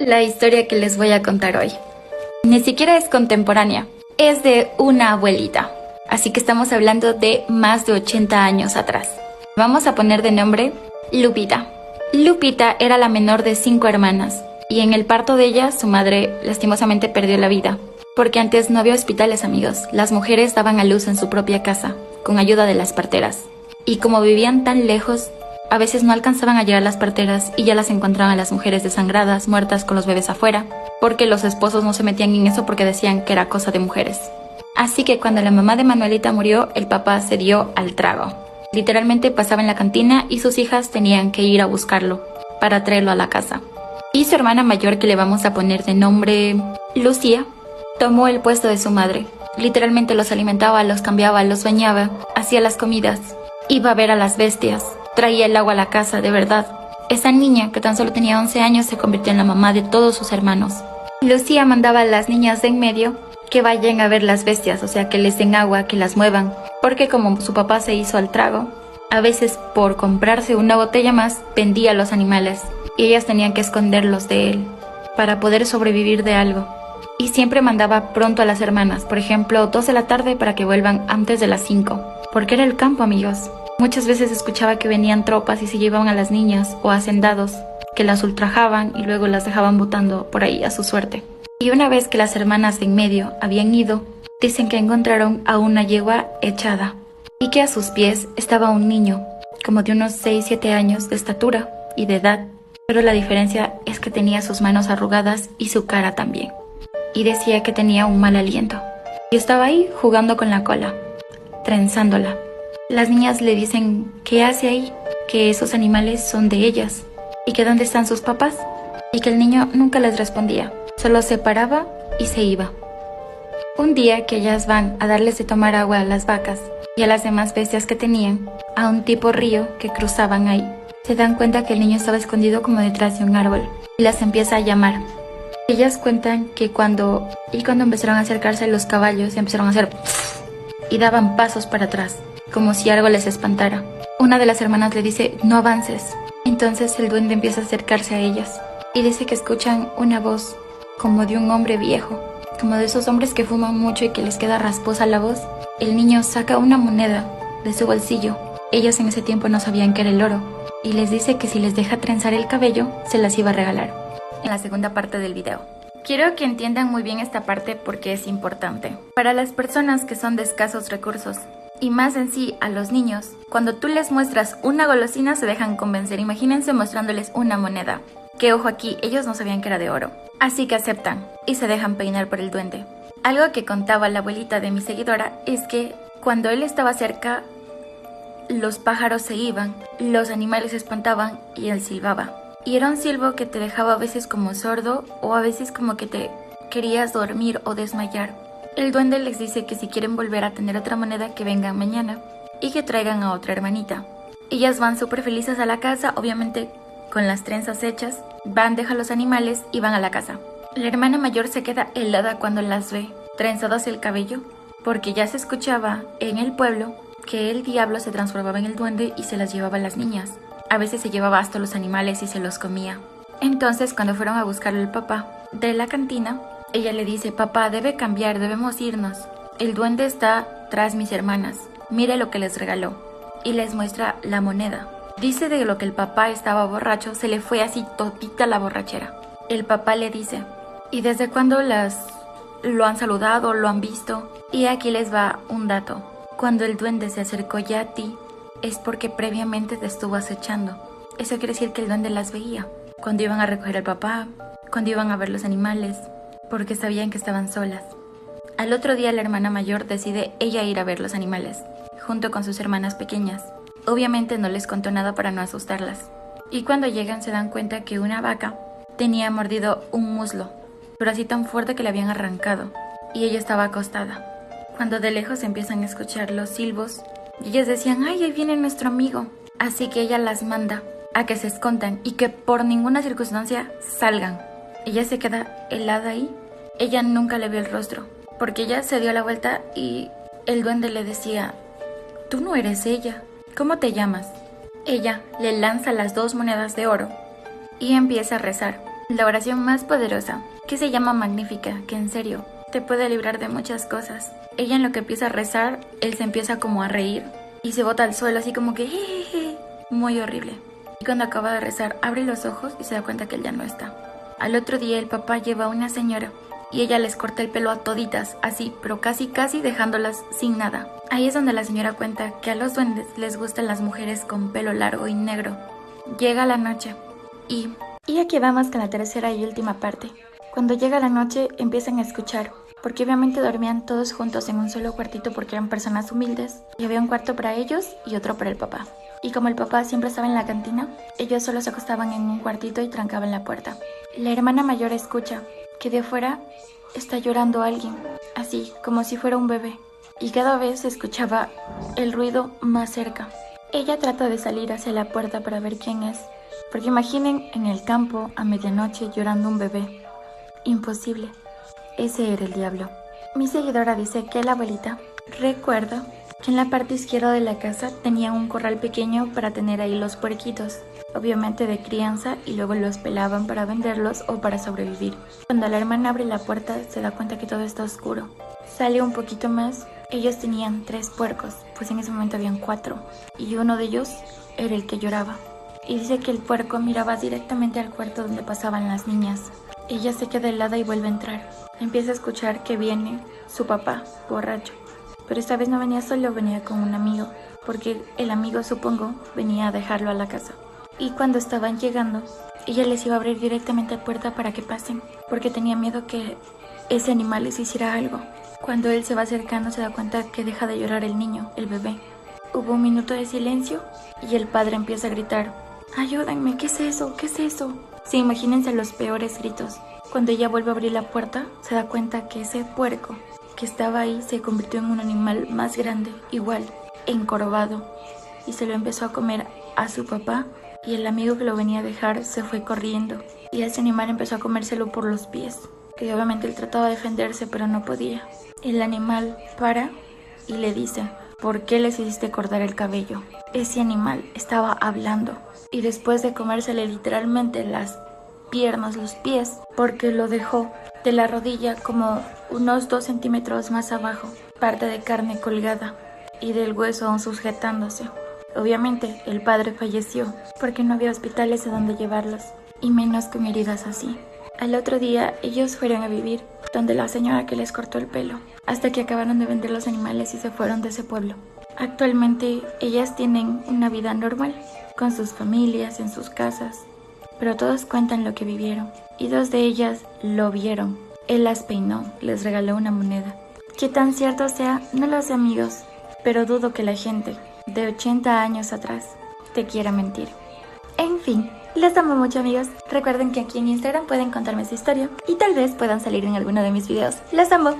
La historia que les voy a contar hoy ni siquiera es contemporánea, es de una abuelita, así que estamos hablando de más de 80 años atrás. Vamos a poner de nombre Lupita. Lupita era la menor de 5 hermanas y en el parto de ella su madre lastimosamente perdió la vida, porque antes no había hospitales, amigos. Las mujeres daban a luz en su propia casa, con ayuda de las parteras. Y como vivían tan lejos, a veces no alcanzaban a llegar las parteras y ya las encontraban las mujeres desangradas, muertas con los bebés afuera, porque los esposos no se metían en eso porque decían que era cosa de mujeres. Así que cuando la mamá de Manuelita murió, el papá se dio al trago. Literalmente pasaba en la cantina y sus hijas tenían que ir a buscarlo para traerlo a la casa. Y su hermana mayor, que le vamos a poner de nombre Lucía, tomó el puesto de su madre. Literalmente los alimentaba, los cambiaba, los bañaba, hacía las comidas, iba a ver a las bestias, traía el agua a la casa, de verdad. Esa niña, que tan solo tenía 11 años, se convirtió en la mamá de todos sus hermanos. Lucía mandaba a las niñas de en medio que vayan a ver las bestias, o sea, que les den agua, que las muevan, porque como su papá se hizo al trago, a veces por comprarse una botella más, vendía a los animales, y ellas tenían que esconderlos de él, para poder sobrevivir de algo. Y siempre mandaba pronto a las hermanas, por ejemplo, 2 de la tarde para que vuelvan antes de las 5, porque era el campo, amigos. Muchas veces escuchaba que venían tropas y se llevaban a las niñas o hacendados, que las ultrajaban y luego las dejaban botando por ahí a su suerte. Y una vez que las hermanas de en medio habían ido, dicen que encontraron a una yegua echada y que a sus pies estaba un niño, como de unos 6-7 años de estatura y de edad, pero la diferencia es que tenía sus manos arrugadas y su cara también. Y decía que tenía un mal aliento. Y estaba ahí jugando con la cola, trenzándola. Las niñas le dicen qué hace ahí, que esos animales son de ellas y que dónde están sus papás, y que el niño nunca les respondía, solo se paraba y se iba. Un día que ellas van a darles de tomar agua a las vacas y a las demás bestias que tenían, a un tipo río que cruzaban ahí, se dan cuenta que el niño estaba escondido como detrás de un árbol y las empieza a llamar. Ellas cuentan que cuando empezaron a acercarse los caballos empezaron a hacer y daban pasos para atrás, como si algo les espantara. Una de las hermanas le dice, no avances. Entonces el duende empieza a acercarse a ellas y dice que escuchan una voz como de un hombre viejo, como de esos hombres que fuman mucho y que les queda rasposa la voz. El niño saca una moneda de su bolsillo. Ellas en ese tiempo no sabían que era el oro y les dice que si les deja trenzar el cabello, se las iba a regalar. En la segunda parte del video. Quiero que entiendan muy bien esta parte porque es importante. Para las personas que son de escasos recursos, y más en sí a los niños, cuando tú les muestras una golosina se dejan convencer. Imagínense mostrándoles una moneda. Que ojo aquí, ellos no sabían que era de oro. Así que aceptan y se dejan peinar por el duende. Algo que contaba la abuelita de mi seguidora es que cuando él estaba cerca, los pájaros se iban, los animales se espantaban y él silbaba. Y era un silbo que te dejaba a veces como sordo o a veces como que te querías dormir o desmayar. El duende les dice que si quieren volver a tener otra moneda que vengan mañana y que traigan a otra hermanita. Ellas van súper felices a la casa, obviamente con las trenzas hechas, van, dejan los animales y van a la casa. La hermana mayor se queda helada cuando las ve, trenzadas el cabello, porque ya se escuchaba en el pueblo que el diablo se transformaba en el duende y se las llevaba a las niñas. A veces se llevaba hasta los animales y se los comía. Entonces, cuando fueron a buscarle al papá de la cantina, ella le dice, papá, debe cambiar, debemos irnos. El duende está tras mis hermanas. Mire lo que les regaló. Y les muestra la moneda. Dice de lo que el papá estaba borracho, se le fue así todita la borrachera. El papá le dice, ¿y desde cuándo lo han saludado, lo han visto? Y aquí les va un dato. Cuando el duende se acercó ya a ti, es porque previamente te estuvo acechando. Eso quiere decir que el duende las veía. Cuando iban a recoger al papá, cuando iban a ver los animales, porque sabían que estaban solas. Al otro día la hermana mayor decide ella ir a ver los animales, junto con sus hermanas pequeñas. Obviamente no les contó nada para no asustarlas. Y cuando llegan se dan cuenta que una vaca tenía mordido un muslo, pero así tan fuerte que le habían arrancado, y ella estaba acostada. Cuando de lejos empiezan a escuchar los silbos, y ellas decían, ¡ay, ahí viene nuestro amigo! Así que ella las manda a que se escondan y que por ninguna circunstancia salgan. Ella se queda helada ahí. Ella nunca le vio el rostro, porque ella se dio la vuelta y el duende le decía, tú no eres ella, ¿cómo te llamas? Ella le lanza las 2 monedas de oro y empieza a rezar. la oración más poderosa, que se llama Magnífica, que en serio te puede librar de muchas cosas. Ella en lo que empieza a rezar, él se empieza como a reír y se bota al suelo así como que jejeje, muy horrible. Y cuando acaba de rezar, abre los ojos y se da cuenta que él ya no está. Al otro día el papá lleva a una señora y ella les corta el pelo a toditas, así, pero casi dejándolas sin nada. Ahí es donde la señora cuenta que a los duendes les gustan las mujeres con pelo largo y negro. Llega la noche y aquí vamos con la tercera y última parte. Cuando llega la noche empiezan a escuchar, porque obviamente dormían todos juntos en un solo cuartito porque eran personas humildes y había un cuarto para ellos y otro para el papá. Y como el papá siempre estaba en la cantina, ellos solo se acostaban en un cuartito y trancaban la puerta. La hermana mayor escucha que de afuera está llorando alguien, así como si fuera un bebé, y cada vez se escuchaba el ruido más cerca. Ella trata de salir hacia la puerta para ver quién es, porque imaginen en el campo a medianoche llorando un bebé. Imposible. Ese era el diablo. Mi seguidora dice que la abuelita recuerda que en la parte izquierda de la casa tenía un corral pequeño para tener ahí los puerquitos, obviamente de crianza, y luego los pelaban para venderlos o para sobrevivir. Cuando la hermana abre la puerta se da cuenta que todo está oscuro. Sale un poquito más, ellos tenían 3 puercos, pues en ese momento habían 4, y uno de ellos era el que lloraba. Y dice que el puerco miraba directamente al cuarto donde pasaban las niñas. Ella se queda helada y vuelve a entrar. Empieza a escuchar que viene su papá, borracho. Pero esta vez no venía solo, venía con un amigo, porque el amigo, supongo, venía a dejarlo a la casa. Y cuando estaban llegando, ella les iba a abrir directamente la puerta para que pasen, porque tenía miedo que ese animal les hiciera algo. Cuando él se va acercando se da cuenta que deja de llorar el niño, el bebé. Hubo un minuto de silencio y el padre empieza a gritar: «¡Ayúdenme! ¿Qué es eso? ¿Qué es eso?». Sí, imagínense los peores gritos. Cuando ella vuelve a abrir la puerta, se da cuenta que ese puerco que estaba ahí se convirtió en un animal más grande, igual, encorvado, y se lo empezó a comer a su papá, y el amigo que lo venía a dejar se fue corriendo, y ese animal empezó a comérselo por los pies, que obviamente él trataba de defenderse, pero no podía. El animal para y le dice: «¿Por qué les hiciste cortar el cabello?». Ese animal estaba hablando, y después de comérsele literalmente las piernas, los pies, porque lo dejó de la rodilla como unos 2 centímetros más abajo, parte de carne colgada y del hueso aún sujetándose. Obviamente el padre falleció porque no había hospitales a donde llevarlos, y menos con heridas así. Al otro día ellos fueron a vivir donde la señora que les cortó el pelo, hasta que acabaron de vender los animales y se fueron de ese pueblo. Actualmente ellas tienen una vida normal, con sus familias, en sus casas, pero todos cuentan lo que vivieron, y 2 de ellas lo vieron. Él las peinó, les regaló una moneda. Qué tan cierto sea, no lo sé, amigos, pero dudo que la gente de 80 años atrás te quiera mentir. En fin, les amo mucho, amigos. Recuerden que aquí en Instagram pueden contarme su historia y tal vez puedan salir en alguno de mis videos. ¡Les amo!